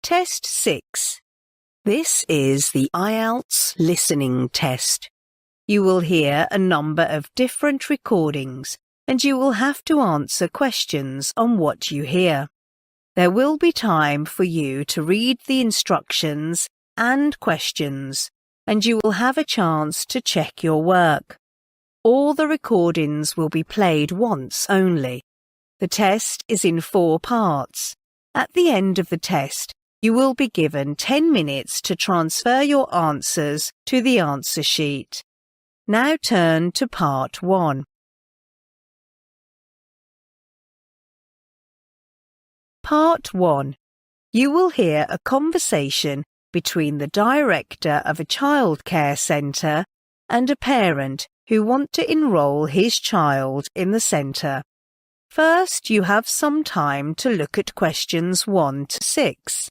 Test 6. This is the IELTS listening test. You will hear a number of different recordings and you will have to answer questions on what you hear. There will be time for you to read the instructions and questions, and you will have a chance to check your work. All the recordings will be played once only. The test is in 4 parts. At the end of the test, you will be given 10 minutes to transfer your answers to the answer sheet. Now turn to part 1. Part 1. You will hear a conversation between the director of a childcare centre and a parent who want to enrol his child in the centre. First, you have some time to look at questions 1 to 6.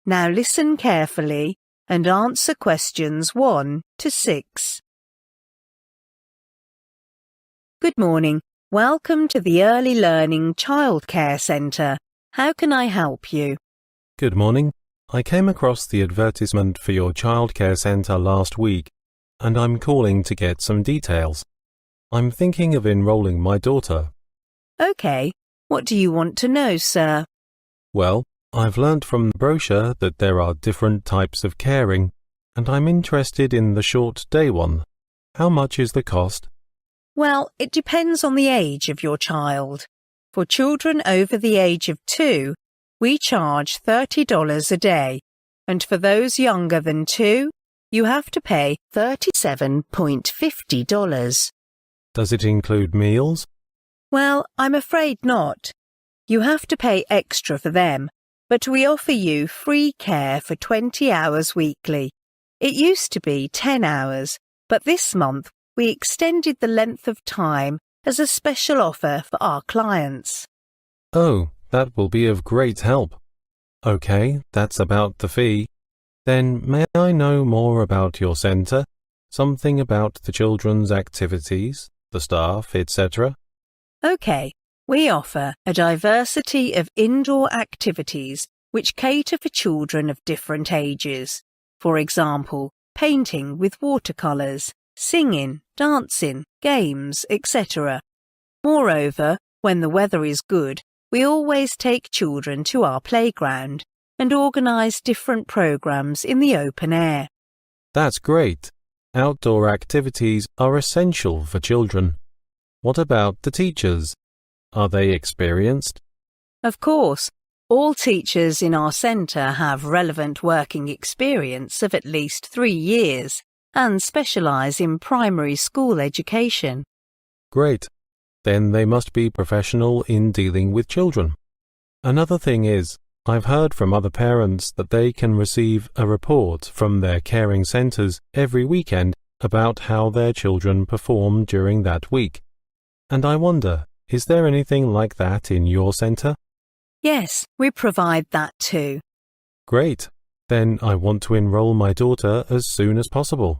Now listen carefully and answer questions 1 to 6. Good morning. Welcome to the Early Learning Childcare Centre. How can I help you? Good morning. I came across the advertisement for your childcare centre last week, and I'm calling to get some details. I'm thinking of enrolling my daughter. OK. What do you want to know, sir? Well, I've learnt from the brochure that there are different types of caring, and I'm interested in the short day one. How much is the cost? Well, it depends on the age of your child. For children over the age of 2, we charge $30 a day, and for those younger than 2, you have to pay $37.50. Does it include meals? Well, I'm afraid not. You have to pay extra for them, but we offer you free care for 20 hours weekly. It used to be 10 hours, but this month we extended the length of time as a special offer for our clients. Oh, that will be of great help. OK, that's about the fee. Then may I know more about your centre? Something about the children's activities, the staff, etc.? OK. We offer a diversity of indoor activities which cater for children of different ages. For example, painting with watercolours, singing, dancing, games, etc. Moreover, when the weather is good, we always take children to our playground and organise different programmes in the open air. That's great. Outdoor activities are essential for children. What about the teachers? Are they experienced? Of course, all teachers in our centre have relevant working experience of at least 3 years and specialise in primary school education. Great. Then they must be professional in dealing with children. Another thing is, I've heard from other parents that they can receive a report from their caring centres every weekend about how their children perform during that week. And I wonder, is there anything like that in your centre? Yes, we provide that too. Great. Then I want to enrol my daughter as soon as possible.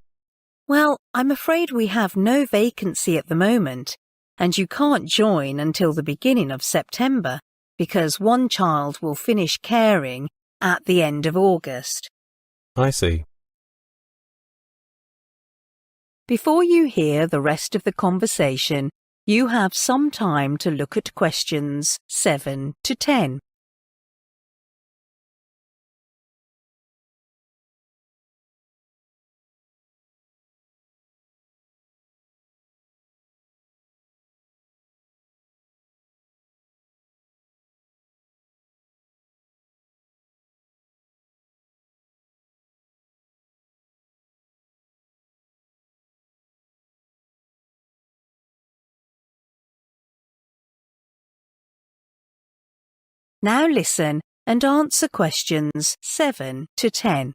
Well, I'm afraid we have no vacancy at the moment, and you can't join until the beginning of September because one child will finish caring at the end of August. I see. Before you hear the rest of the conversation, you have some time to look at questions 7 to 10. Now listen and answer questions 7 to 10.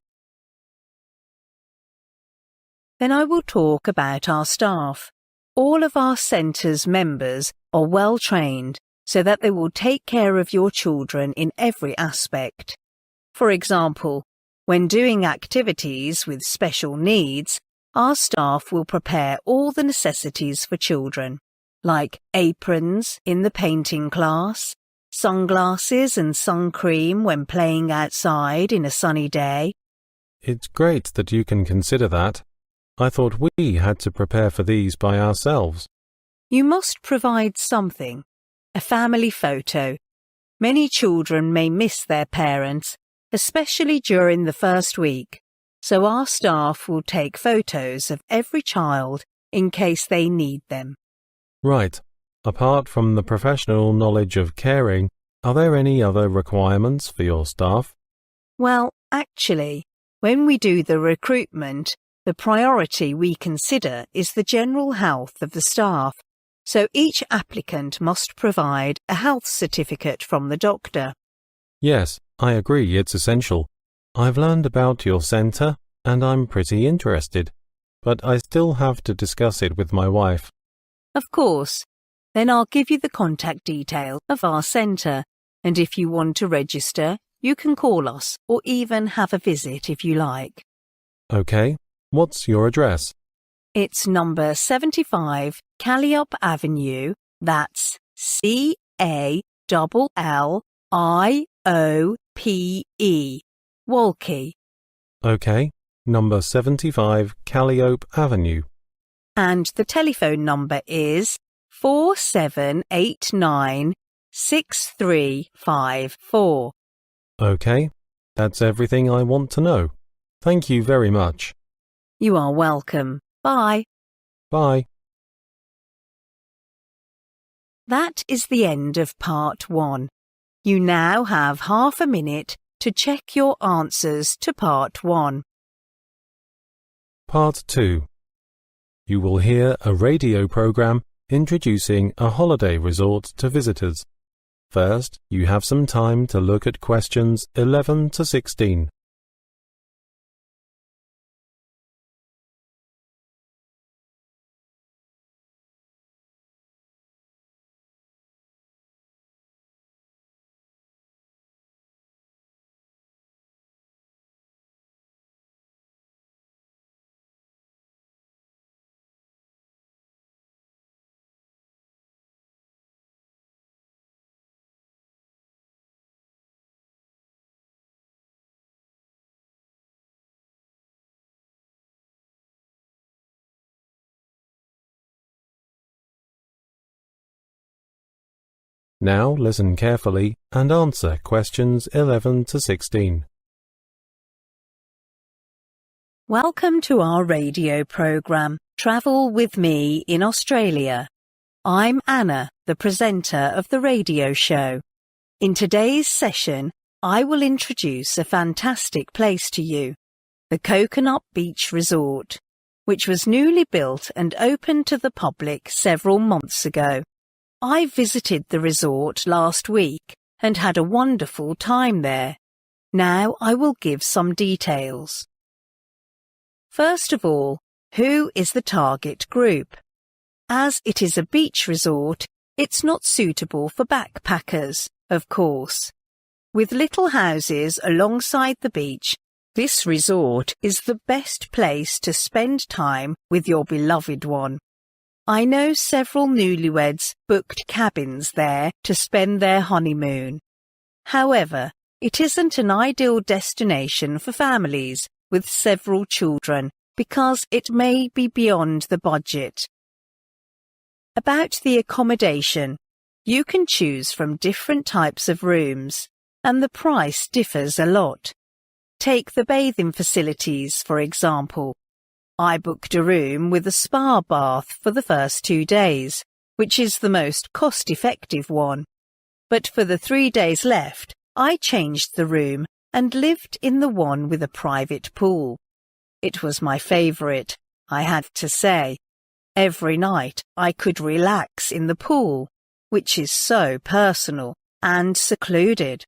Then I will talk about our staff. All of our centre's members are well trained so that they will take care of your children in every aspect. For example, when doing activities with special needs, our staff will prepare all the necessities for children, like aprons in the painting class, sunglasses and sun cream when playing outside in a sunny day. It's great that you can consider that. I thought we had to prepare for these by ourselves. You must provide something. A family photo. Many children may miss their parents, especially during the first week, so our staff will take photos of every child in case they need them. Right. Apart from the professional knowledge of caring, are there any other requirements for your staff? Well, actually, when we do the recruitment, the priority we consider is the general health of the staff, so each applicant must provide a health certificate from the doctor. Yes, I agree it's essential. I've learned about your centre and I'm pretty interested, but I still have to discuss it with my wife. Of course. Then I'll give you the contact details of our centre, and if you want to register, you can call us or even have a visit if you like. Okay, what's your address? It's number 75 Calliope Avenue, that's Calliope, Walkie. Okay, number 75 Calliope Avenue. And the telephone number is 47896354. Okay, that's everything I want to know. Thank you very much. You are welcome. Bye. Bye. That is the end of part 1. You now have half a minute to check your answers to part 1. Part 2. You will hear a radio program introducing a holiday resort to visitors. First, you have some time to look at questions 11 to 16. Now listen carefully and answer questions 11 to 16. Welcome to our radio program, Travel with Me in Australia. I'm Anna, the presenter of the radio show. In today's session, I will introduce a fantastic place to you, the Coconut Beach Resort, which was newly built and opened to the public several months ago. I visited the resort last week and had a wonderful time there. Now I will give some details. First of all, who is the target group? As it is a beach resort, it's not suitable for backpackers, of course. With little houses alongside the beach, this resort is the best place to spend time with your beloved one. I know several newlyweds booked cabins there to spend their honeymoon. However, it isn't an ideal destination for families with several children because it may be beyond the budget. About the accommodation, you can choose from different types of rooms, and the price differs a lot. Take the bathing facilities, for example. I booked a room with a spa bath for the first 2 days, which is the most cost-effective one. But for the 3 days left, I changed the room and lived in the one with a private pool. It was my favourite, I have to say. Every night I could relax in the pool, which is so personal and secluded.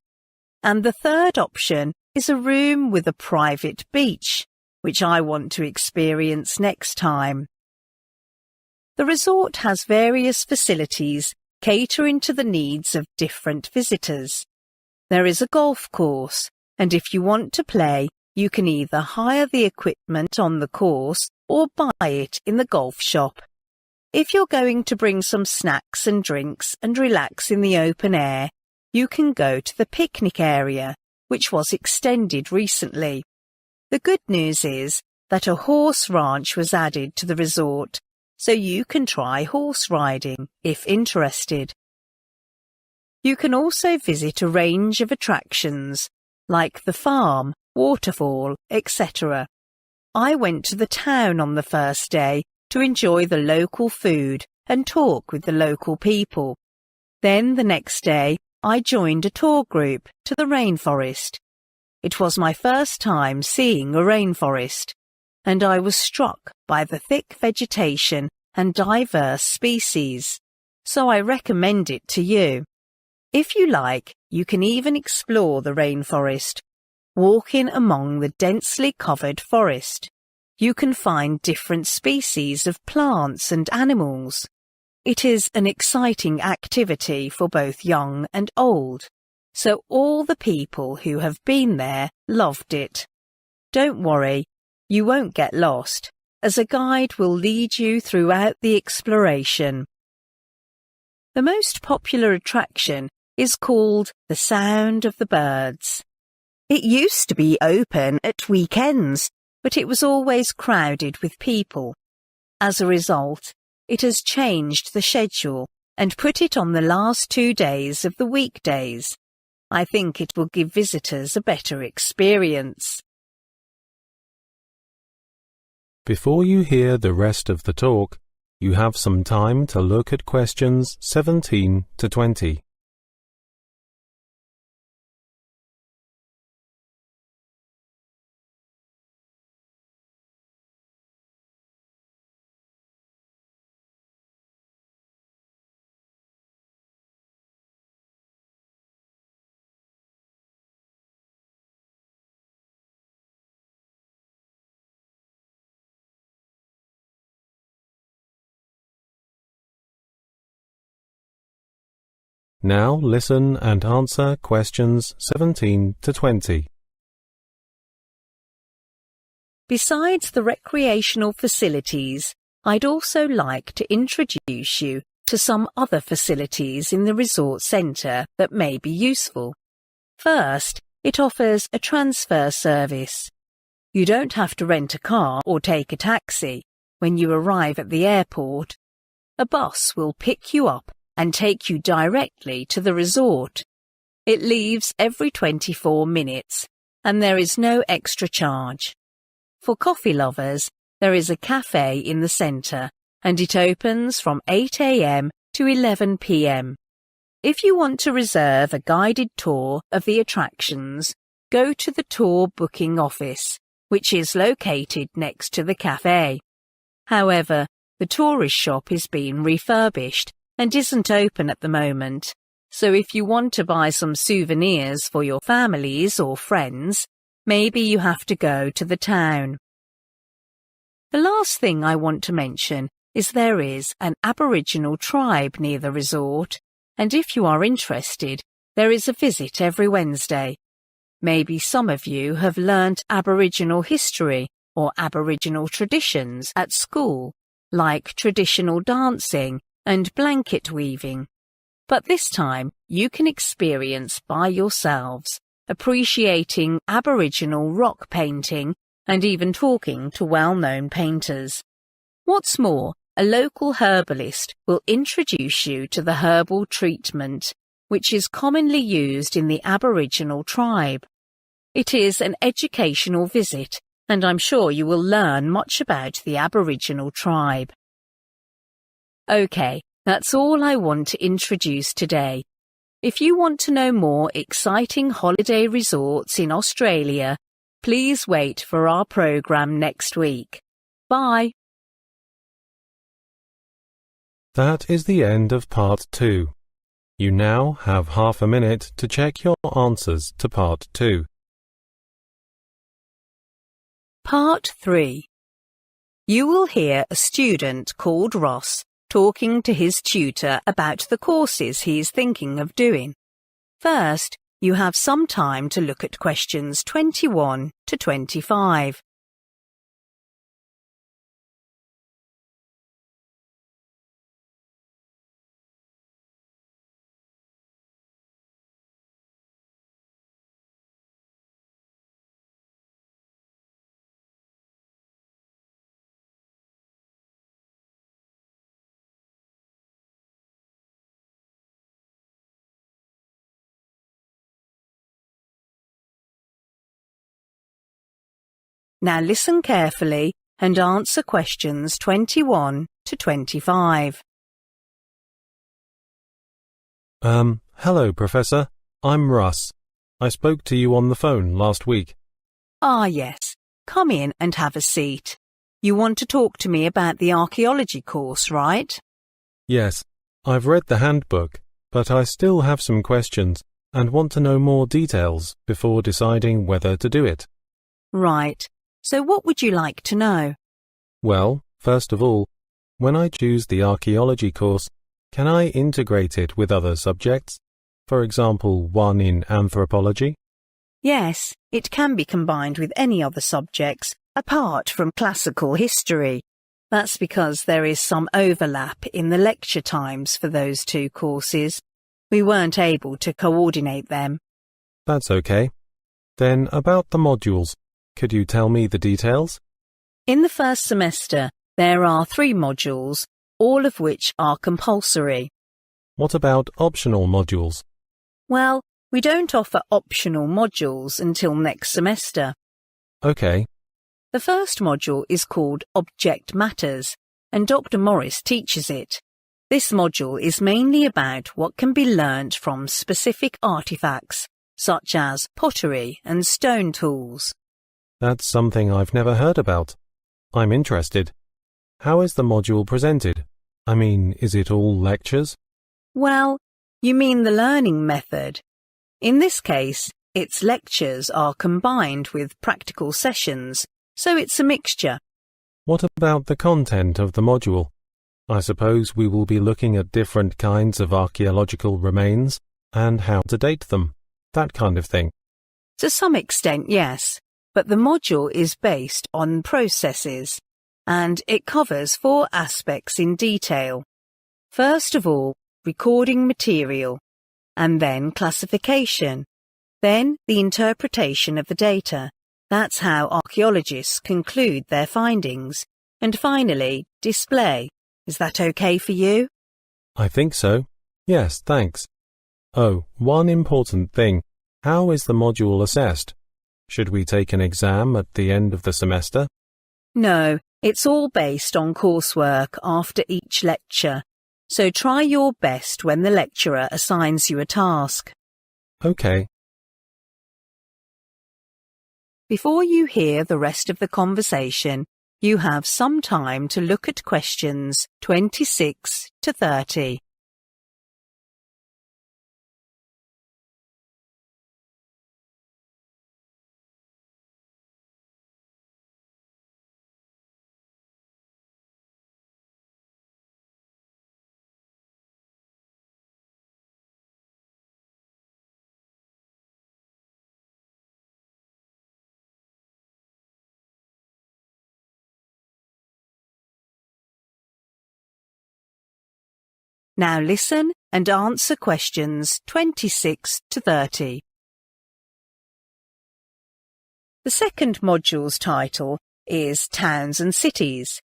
And the third option is a room with a private beach, which I want to experience next time. The resort has various facilities catering to the needs of different visitors. There is a golf course, and if you want to play, you can either hire the equipment on the course or buy it in the golf shop. If you're going to bring some snacks and drinks and relax in the open air, you can go to the picnic area, which was extended recently. The good news is that a horse ranch was added to the resort, so you can try horse riding if interested. You can also visit a range of attractions, like the farm, waterfall, etc. I went to the town on the first day to enjoy the local food and talk with the local people. Then the next day, I joined a tour group to the rainforest. It was my first time seeing a rainforest, and I was struck by the thick vegetation and diverse species, so I recommend it to you. If you like, you can even explore the rainforest, walking among the densely covered forest. You can find different species of plants and animals. It is an exciting activity for both young and old, so all the people who have been there loved it. Don't worry, you won't get lost, as a guide will lead you throughout the exploration. The most popular attraction is called the Sound of the Birds. It used to be open at weekends, but it was always crowded with people. As a result, it has changed the schedule and put it on the last 2 days of the weekdays. I think it will give visitors a better experience. Before you hear the rest of the talk, you have some time to look at questions 17 to 20. Now listen and answer questions 17 to 20. Besides the recreational facilities, I'd also like to introduce you to some other facilities in the resort centre that may be useful. First, it offers a transfer service. You don't have to rent a car or take a taxi when you arrive at the airport. A bus will pick you up and take you directly to the resort. It leaves every 24 minutes, and there is no extra charge. For coffee lovers, there is a cafe in the centre, and it opens from 8 a.m. to 11 p.m. If you want to reserve a guided tour of the attractions, go to the tour booking office, which is located next to the cafe. However, the tourist shop is being refurbished and isn't open at the moment, so if you want to buy some souvenirs for your families or friends, maybe you have to go to the town. The last thing I want to mention is there is an Aboriginal tribe near the resort, and if you are interested, there is a visit every Wednesday. Maybe some of you have learnt Aboriginal history or Aboriginal traditions at school, like traditional dancing and blanket weaving. But this time you can experience by yourselves, appreciating Aboriginal rock painting and even talking to well-known painters. What's more, a local herbalist will introduce you to the herbal treatment, which is commonly used in the Aboriginal tribe. It is an educational visit, and I'm sure you will learn much about the Aboriginal tribe. Okay, that's all I want to introduce today. If you want to know more exciting holiday resorts in Australia, please wait for our program next week. Bye. That is the end of part 2. You now have half a minute to check your answers to Part 2. Part 3. You will hear a student called Ross talking to his tutor about the courses he is thinking of doing. First, you have some time to look at questions 21 to 25. Now listen carefully and answer questions 21 to 25. Hello, Professor. I'm Russ. I spoke to you on the phone last week. Ah, yes. Come in and have a seat. You want to talk to me about the archaeology course, right? Yes, I've read the handbook, but I still have some questions and want to know more details before deciding whether to do it. Right. So what would you like to know? Well, first of all, when I choose the archaeology course, can I integrate it with other subjects? For example, one in anthropology? Yes, it can be combined with any other subjects, apart from classical history. That's because there is some overlap in the lecture times for those two courses. We weren't able to coordinate them. That's okay. Then about the modules, could you tell me the details? In the first semester, there are 3 modules, all of which are compulsory. What about optional modules? Well, we don't offer optional modules until next semester. Okay. The first module is called Object Matters, and Dr. Morris teaches it. This module is mainly about what can be learnt from specific artifacts, such as pottery and stone tools. That's something I've never heard about. I'm interested. How is the module presented? I mean, is it all lectures? Well, you mean the learning method. In this case, its lectures are combined with practical sessions, so it's a mixture. What about the content of the module? I suppose we will be looking at different kinds of archaeological remains and how to date them, that kind of thing. To some extent, yes, but the module is based on processes, and it covers 4 aspects in detail. First of all, recording material, and then classification, then the interpretation of the data. That's how archaeologists conclude their findings. And finally, display. Is that okay for you? I think so. Yes, thanks. Oh, one important thing. How is the module assessed? Should we take an exam at the end of the semester? No, it's all based on coursework after each lecture. So try your best when the lecturer assigns you a task. Okay. Before you hear the rest of the conversation, you have some time to look at questions 26 to 30. Now listen and answer questions 26 to 30. The second module's title is Towns and Cities.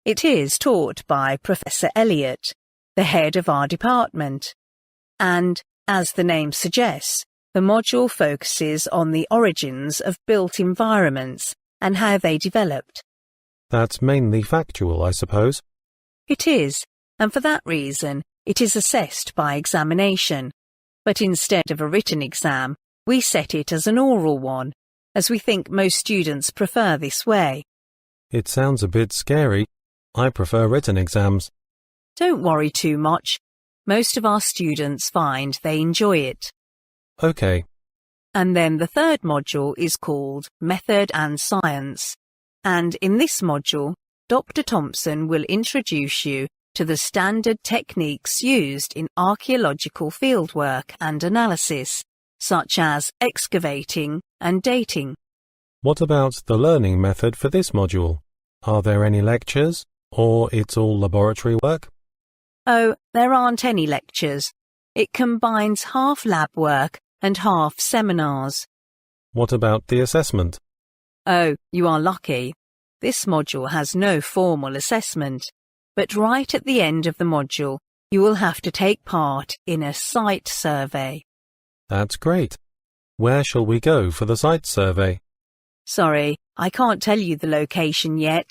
It is taught by Professor Elliott, the head of our department. And, as the name suggests, the module focuses on the origins of built environments and how they developed. That's mainly factual, I suppose. It is, and for that reason, it is assessed by examination. But instead of a written exam, we set it as an oral one, as we think most students prefer this way. It sounds a bit scary. I prefer written exams. Don't worry too much. Most of our students find they enjoy it. Okay, And then the third module is called Method and Science. And in this module, Dr. Thompson will introduce you to the standard techniques used in archaeological fieldwork and analysis, such as excavating and dating. what about the learning method for this module? Are there any lectures, or it's all laboratory work? Oh, there aren't any lectures. It combines half lab work and half seminars. What about the assessment? Oh, you are lucky. This module has no formal assessment, but right at the end of the module, you will have to take part in a site survey. That's great. Where shall we go for the site survey? Sorry, I can't tell you the location yet.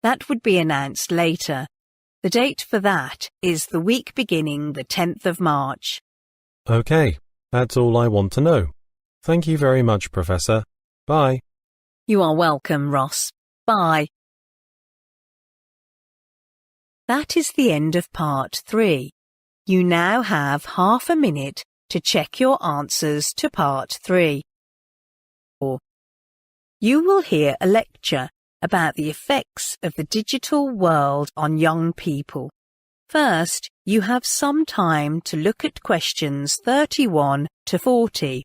That would be announced later. The date for that is the week beginning the 10th of March. Okay, that's all I want to know. Thank you very much, Professor. Bye. You are welcome, Ross. Bye. That is the end of part 3. You now have half a minute to check your answers to part 3. You will hear a lecture about the effects of the digital world on young people. First, you have some time to look at questions 31 to 40.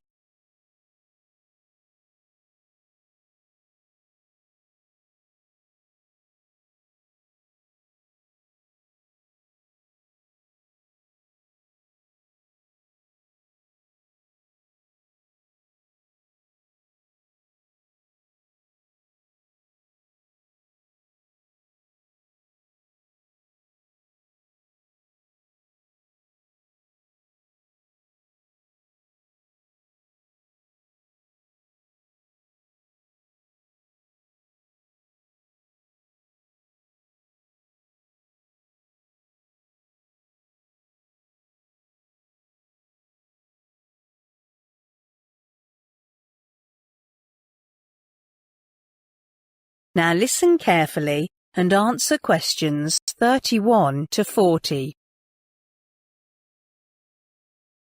Now listen carefully and answer questions 31 to 40.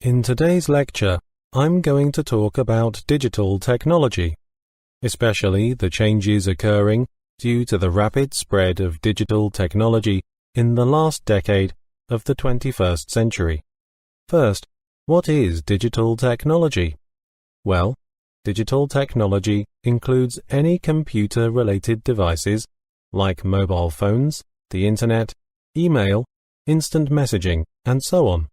In today's lecture, I'm going to talk about digital technology, especially the changes occurring due to the rapid spread of digital technology in the last decade of the 21st century. First, what is digital technology? Well, digital technology includes any computer-related devices like mobile phones, the internet, email, instant messaging, and so on.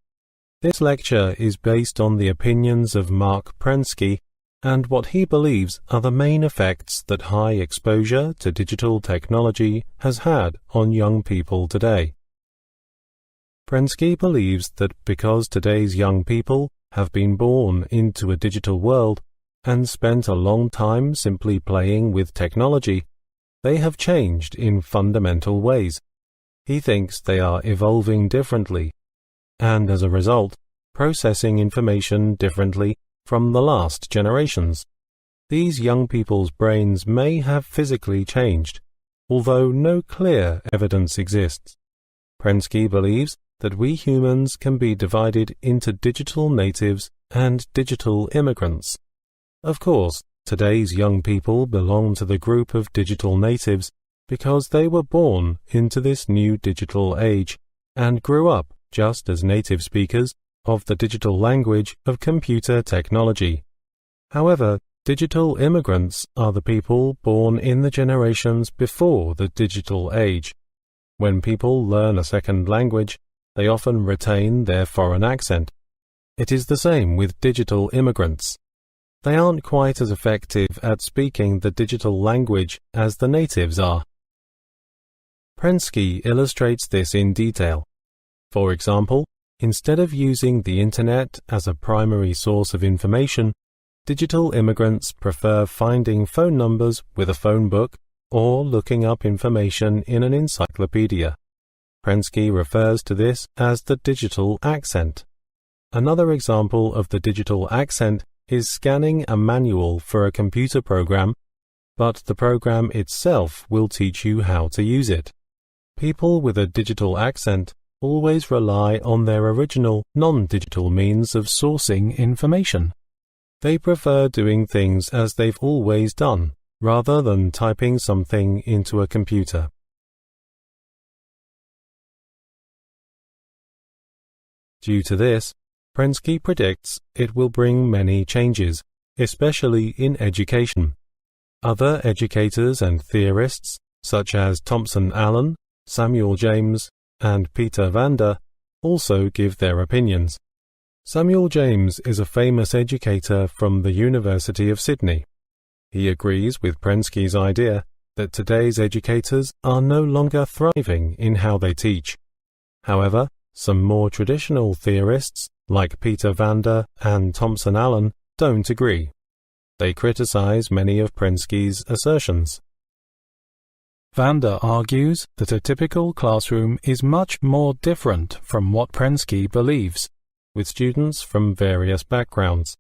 This lecture is based on the opinions of Mark Prensky and what he believes are the main effects that high exposure to digital technology has had on young people today. Prensky believes that because today's young people have been born into a digital world and spent a long time simply playing with technology, they have changed in fundamental ways. He thinks they are evolving differently, and as a result, processing information differently from the last generations. These young people's brains may have physically changed, although no clear evidence exists. Prensky believes that we humans can be divided into digital natives and digital immigrants. Of course, today's young people belong to the group of digital natives because they were born into this new digital age and grew up just as native speakers of the digital language of computer technology. However, digital immigrants are the people born in the generations before the digital age. When people learn a second language, they often retain their foreign accent. It is the same with digital immigrants. They aren't quite as effective at speaking the digital language as the natives are. Prensky illustrates this in detail. For example, instead of using the internet as a primary source of information, digital immigrants prefer finding phone numbers with a phone book or looking up information in an encyclopedia. Prensky refers to this as the digital accent. Another example of the digital accent is scanning a manual for a computer program, but the program itself will teach you how to use it. People with a digital accent always rely on their original non-digital means of sourcing information. They prefer doing things as they've always done, rather than typing something into a computer. Due to this, Prensky predicts it will bring many changes, especially in education. Other educators and theorists, such as Thompson Allen, Samuel James, and Peter Vander, also give their opinions. Samuel James is a famous educator from the University of Sydney. He agrees with Prensky's idea that today's educators are no longer thriving in how they teach. However, some more traditional theorists, like Peter Vander and Thompson Allen, don't agree. They criticize many of Prensky's assertions. Vander argues that a typical classroom is much more different from what Prensky believes, with students from various backgrounds.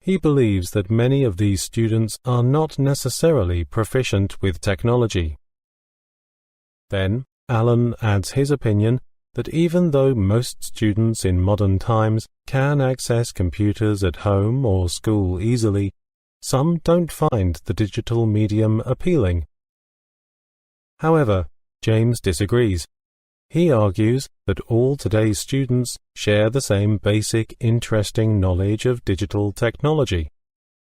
He believes that many of these students are not necessarily proficient with technology. Then, Allen adds his opinion that even though most students in modern times can access computers at home or school easily, some don't find the digital medium appealing. However, James disagrees. He argues that all today's students share the same basic, interesting knowledge of digital technology.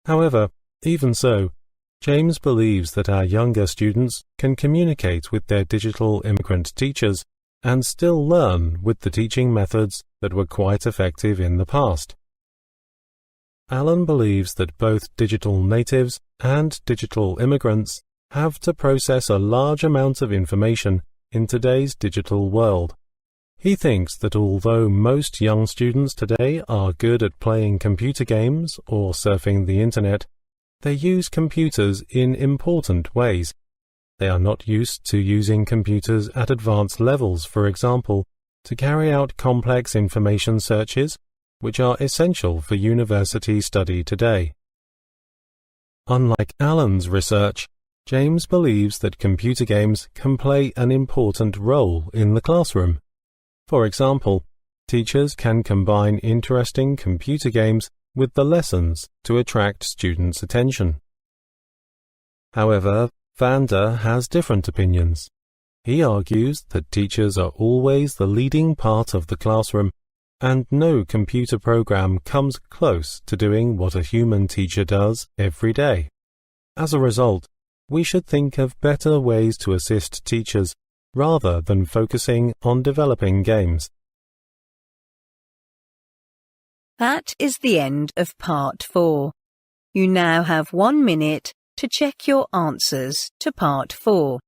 However, even so, James believes that our younger students can communicate with their digital immigrant teachers and still learn with the teaching methods that were quite effective in the past. Allen believes that both digital natives and digital immigrants have to process a large amount of information in today's digital world. He thinks that although most young students today are good at playing computer games or surfing the internet, they use computers in important ways. They are not used to using computers at advanced levels, for example, to carry out complex information searches, which are essential for university study today. Unlike Allen's research, James believes that computer games can play an important role in the classroom. For example, teachers can combine interesting computer games with the lessons to attract students' attention. However, Vander has different opinions. He argues that teachers are always the leading part of the classroom, and no computer program comes close to doing what a human teacher does every day. As a result, we should think of better ways to assist teachers rather than focusing on developing games. That is the end of Part 4. You now have 1 minute to check your answers to Part 4.